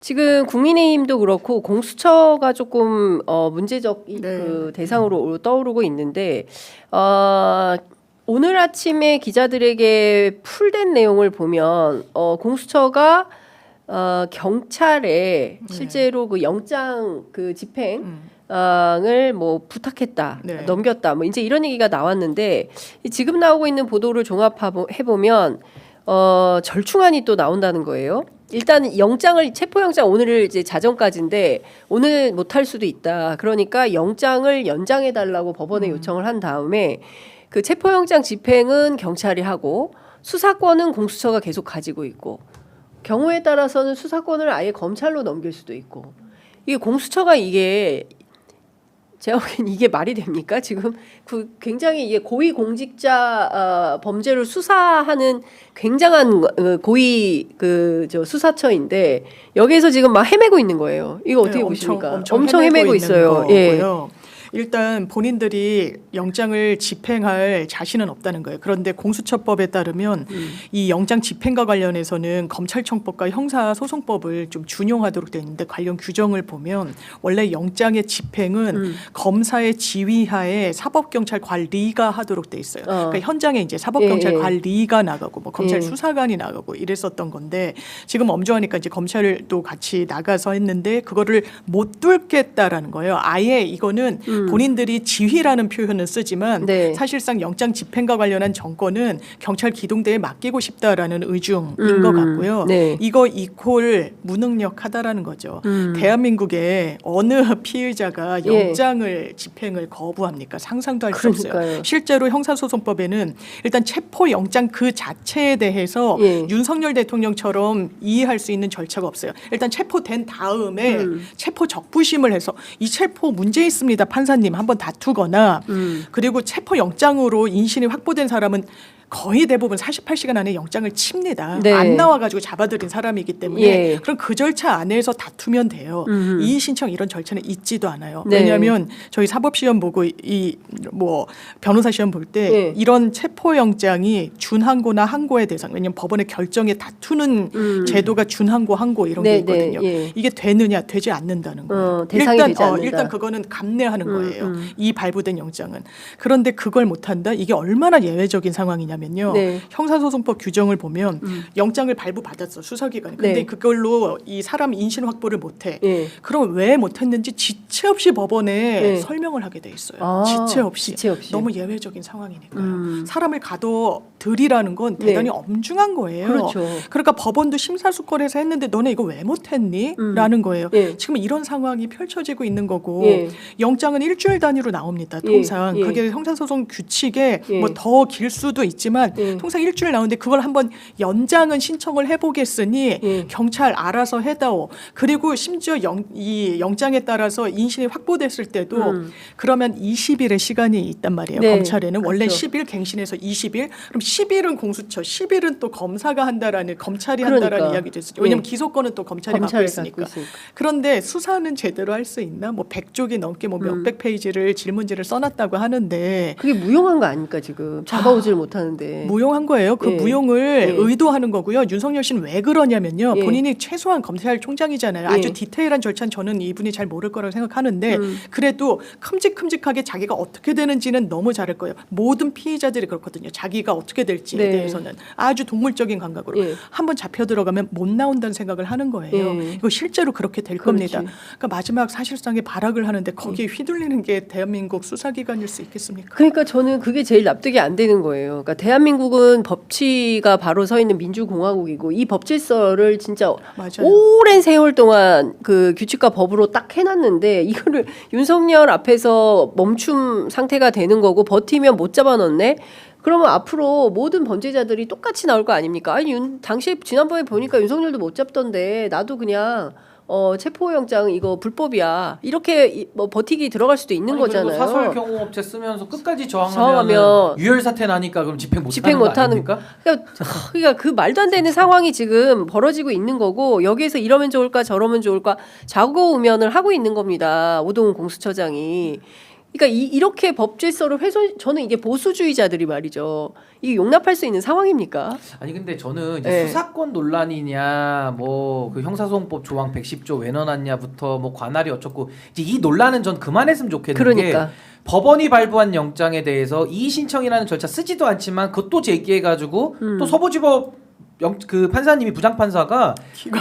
지금 국민의힘도 그렇고 공수처가 조금 문제적 네. 그 대상으로 떠오르고 있는데 오늘 아침에 기자들에게 풀된 내용을 보면 공수처가 경찰에 실제로 그 영장 그 집행을 뭐 부탁했다, 네. 넘겼다, 뭐 이제 이런 얘기가 나왔는데 지금 나오고 있는 보도를 종합해 보면 절충안이 또 나온다는 거예요. 일단 체포영장 오늘 이제 자정까지인데 오늘 못할 수도 있다. 그러니까 영장을 연장해 달라고 법원에 요청을 한 다음에 그 체포영장 집행은 경찰이 하고 수사권은 공수처가 계속 가지고 있고 경우에 따라서는 수사권을 아예 검찰로 넘길 수도 있고 이게 공수처가 이게 제가 보기엔 이게 말이 됩니까? 지금 그 굉장히 이게 고위공직자 범죄를 수사하는 굉장한 고위 저 수사처인데 여기에서 지금 막 헤매고 있는 거예요. 이거 어떻게 보십니까? 엄청 헤매고 있어요. 예. 일단 본인들이 영장을 집행할 자신은 없다는 거예요. 그런데 공수처법에 따르면 이 영장 집행과 관련해서는 검찰청법과 형사소송법을 좀 준용하도록 되어 있는데 관련 규정을 보면 원래 영장의 집행은 검사의 지휘하에 사법경찰관리가 하도록 돼 있어요. 그러니까 현장에 이제 사법경찰관리가 나가고 뭐 검찰 수사관이 나가고 이랬었던 건데 지금 엄중하니까 이제 검찰도 같이 나가서 했는데 그거를 못 뚫겠다라는 거예요. 아예 이거는 본인들이 지휘라는 표현을 쓰지만 네. 사실상 영장 집행과 관련한 정권은 경찰 기동대에 맡기고 싶다라는 의중인 것 같고요. 네. 이거 이퀄 무능력하다라는 거죠. 대한민국에 어느 피의자가 영장을 집행을 거부합니까? 상상도 할 수 없어요. 실제로 형사소송법에는 일단 체포영장 그 자체에 대해서 윤석열 대통령처럼 이해할 수 있는 절차가 없어요. 일단 체포된 다음에 체포 적부심을 해서 이 체포 문제 있습니다. 판사님 한번 다투거나 그리고 체포영장으로 인신이 확보된 사람은 거의 대부분 48시간 안에 영장을 칩니다. 네. 안 나와가지고 잡아들인 사람이기 때문에 그럼 그 절차 안에서 다투면 돼요. 이의 신청 이런 절차는 있지도 않아요. 네. 왜냐하면 저희 사법시험 보고 이 뭐 변호사 시험 볼 때 이런 체포영장이 준항고나 항고의 대상 왜냐하면 법원의 결정에 다투는 제도가 준항고 항고 이런 게 있거든요. 이게 되느냐 되지 않는다는 거예요. 일단 그거는 감내하는 거예요. 이 발부된 영장은. 그런데 그걸 못한다? 이게 얼마나 예외적인 상황이냐면요. 형사소송법 규정을 보면 영장을 발부받았어 수사기관이. 근데 그걸로 이 사람 인신 확보를 못해. 그럼 왜 못했는지 지체 없이 법원에 설명을 하게 돼 있어요. 지체 없이. 너무 예외적인 상황이니까요. 사람을 가둬들이라는 건 대단히 엄중한 거예요. 그렇죠. 그러니까 법원도 심사숙고해서 했는데 너네 이거 왜 못했니? 라는 거예요. 지금 이런 상황이 펼쳐지고 있는 거고 영장은 일주일 단위로 나옵니다. 통상. 그게 형사소송 규칙에 뭐 더 길 수도 있지만 통상 일주일 나오는데 그걸 한번 연장은 신청을 해보겠으니 경찰 알아서 해다오. 그리고 심지어 이 영장에 따라서 인신이 확보됐을 때도 그러면 20일의 시간이 있단 말이에요. 검찰에는 원래 그렇죠. 10일 갱신해서 20일. 그럼 10일은 공수처, 10일은 또 검사가 한다라는 검찰이 그러니까. 한다라는 이야기도 있었죠. 왜냐하면 기소권은 또 검찰이 맡고 있으니까. 그런데 수사는 제대로 할 수 있나? 뭐 100쪽이 넘게 뭐 몇백 페이지를 질문지를 써놨다고 하는데 그게 무용한 거 아닙니까 지금 잡아오질 못하는데. 무용한 거예요. 그 무용을 의도하는 거고요. 윤석열 씨는 왜 그러냐면요. 본인이 최소한 검찰총장이잖아요. 아주 디테일한 절차는 저는 이분이 잘 모를 거라고 생각하는데 그래도 큼직큼직하게 자기가 어떻게 되는지는 너무 잘할 거예요. 모든 피의자들이 그렇거든요. 자기가 어떻게 될지에 대해서는 아주 동물적인 감각으로 한번 잡혀 들어가면 못 나온다는 생각을 하는 거예요. 이거 실제로 그렇게 될 겁니다. 그러니까 마지막 사실상의 발악을 하는데 거기에 휘둘리는 게 대한민국 수사기관일 수 있겠습니까? 그러니까 저는 그게 제일 납득이 안 되는 거예요. 그러니까 대한민국은 법치가 바로 서 있는 민주공화국이고 이 법질서를 진짜 오랜 세월 동안 그 규칙과 법으로 딱 해놨는데 이거를 윤석열 앞에서 멈춤 상태가 되는 거고 버티면 못 잡아넣네. 그러면 앞으로 모든 범죄자들이 똑같이 나올 거 아닙니까? 아니 당시에 지난번에 보니까 윤석열도 못 잡던데 나도 그냥 체포영장 이거 불법이야 이렇게 뭐 버티기 들어갈 수도 있는 거잖아요. 사설 경호업체 쓰면서 끝까지 저항하면 유혈 사태 나니까 그럼 집행 못하는 거 아닙니까? 그러니까 그 말도 안 되는 상황이 지금 벌어지고 있는 거고 여기에서 이러면 좋을까 저러면 좋을까 좌고우면을 하고 있는 겁니다. 오동훈 공수처장이. 그러니까 이렇게 법 질서를 훼손 저는 이게 보수주의자들이 말이죠. 이게 용납할 수 있는 상황입니까? 아니 근데 저는 이제 네. 수사권 논란이냐 뭐 그 형사소송법 조항 110조 왜 넣어놨냐부터 뭐 관할이 어쩌고 이제 이 논란은 전 그만했으면 좋겠는 그러니까. 게 법원이 발부한 영장에 대해서 이의 신청이라는 절차 쓰지도 않지만 그것도 제기해가지고 또 서부지법 그 판사님이 부장판사가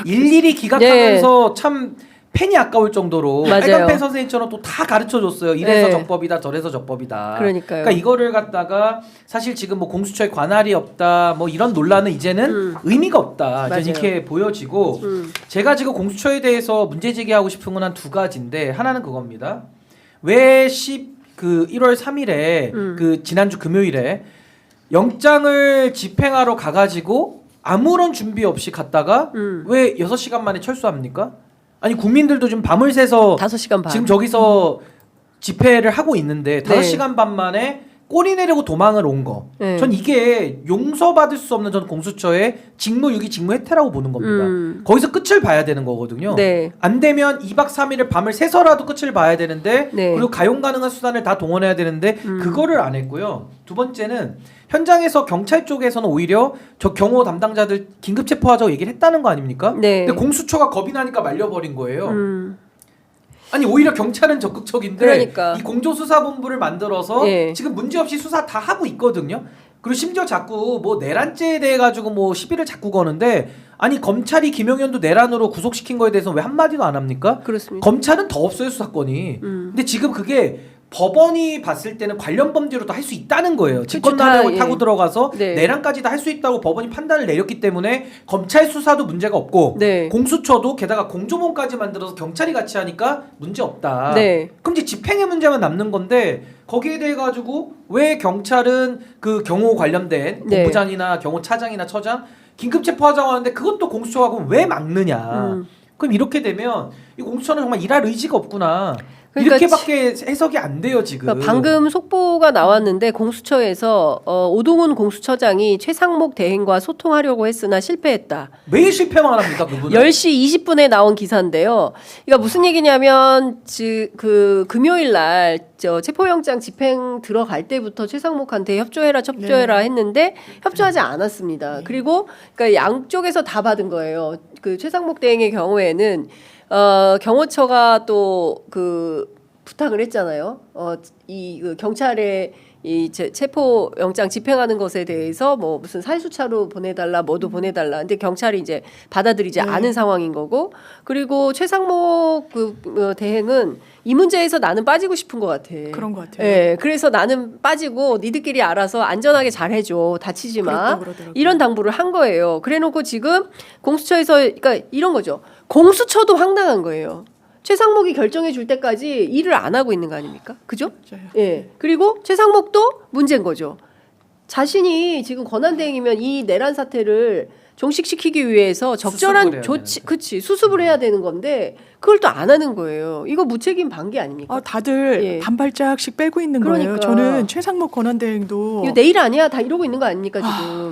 일일이 기각하면서 참 펜이 아까울 정도로 맞아요. 빨간펜 선생님처럼 또 다 가르쳐줬어요. 이래서 네. 적법이다 저래서 적법이다. 그러니까요. 그러니까 이거를 갖다가 사실 지금 뭐 공수처에 관할이 없다 뭐 이런 논란은 이제는 의미가 없다. 맞아요. 저는 이렇게 보여지고 제가 지금 공수처에 대해서 문제 제기하고 싶은 건 한 두 가지인데 하나는 그겁니다. 왜 1월 3일에 그 지난주 금요일에 영장을 집행하러 가가지고 아무런 준비 없이 갔다가 왜 6시간 만에 철수합니까? 아니 국민들도 좀 밤을 새서 5시간 반. 지금 저기서 집회를 하고 있는데 네. 5시간 반 만에 꼬리 내리고 도망을 온 거. 네. 전 이게 용서받을 수 없는 전 공수처의 직무유기 직무해태라고 보는 겁니다. 거기서 끝을 봐야 되는 거거든요. 네. 안 되면 2박 3일을 밤을 새서라도 끝을 봐야 되는데 네. 그리고 가용 가능한 수단을 다 동원해야 되는데 그거를 안 했고요. 두 번째는 현장에서 경찰 쪽에서는 오히려 저 경호 담당자들 긴급 체포하자고 얘기를 했다는 거 아닙니까? 네. 근데 공수처가 겁이 나니까 말려버린 거예요. 아니 오히려 경찰은 적극적인데 그러니까. 이 공조수사본부를 만들어서 예. 지금 문제없이 수사 다 하고 있거든요. 그리고 심지어 자꾸 뭐 내란죄에 대해 가지고 뭐 시비를 자꾸 거는데 아니 검찰이 김용현도 내란으로 구속시킨 거에 대해서 왜 한마디도 안 합니까? 그렇습니다. 검찰은 더 없어요 수사권이. 근데 지금 그게 법원이 봤을 때는 관련 범죄로도 할 수 있다는 거예요. 직권남용을 다, 예. 타고 들어가서 네. 내란까지도 할 수 있다고 법원이 판단을 내렸기 때문에 검찰 수사도 문제가 없고 네. 공수처도 게다가 공조본까지 만들어서 경찰이 같이 하니까 문제 없다. 네. 그럼 이제 집행의 문제만 남는 건데 거기에 대해 가지고 왜 경찰은 그 경호 관련된 네. 본부장이나 경호차장이나 처장 긴급 체포하자고 하는데 그것도 공수처가 그럼 왜 막느냐? 그럼 이렇게 되면 이 공수처는 정말 일할 의지가 없구나. 그러니까 이렇게밖에 해석이 안 돼요 지금. 그러니까 방금 속보가 나왔는데 공수처에서 오동훈 공수처장이 최상목 대행과 소통하려고 했으나 실패했다. 매일 실패만 합니까 그분은? 10시 20분에 나온 기사인데요. 그러니까 무슨 얘기냐면 그 금요일 날 저 체포영장 집행 들어갈 때부터 최상목한테 협조해라 했는데 협조하지 않았습니다. 그리고 그러니까 양쪽에서 다 받은 거예요. 그 최상목 대행의 경우에는 경호처가 또 그 부탁을 했잖아요. 그 경찰에 이 체포 영장 집행하는 것에 대해서 뭐 무슨 살수차로 보내달라 뭐도 보내달라. 근데 경찰이 이제 받아들이지 않은 상황인 거고. 그리고 최상목 그 대행은 이 문제에서 나는 빠지고 싶은 것 같아. 그런 것 같아요. 예, 그래서 나는 빠지고 니들끼리 알아서 안전하게 잘 해줘. 다치지 마. 그러더라고요. 이런 당부를 한 거예요. 그래놓고 지금 공수처에서 그러니까 이런 거죠. 공수처도 황당한 거예요. 최상목이 결정해 줄 때까지 일을 안 하고 있는 거 아닙니까? 그죠? 맞아요. 예. 그리고 최상목도 문제인 거죠. 자신이 지금 권한대행이면 이 내란 사태를 종식시키기 위해서 적절한 수습을 해야 조치, 그치 수습을 해야 되는 건데 그걸 또 안 하는 거예요. 이거 무책임 방기 아닙니까? 다들 예. 반발짝씩 빼고 있는 그러니까. 거예요. 저는 최상목 권한대행도 이거 내일 아니야 다 이러고 있는 거 아닙니까 지금?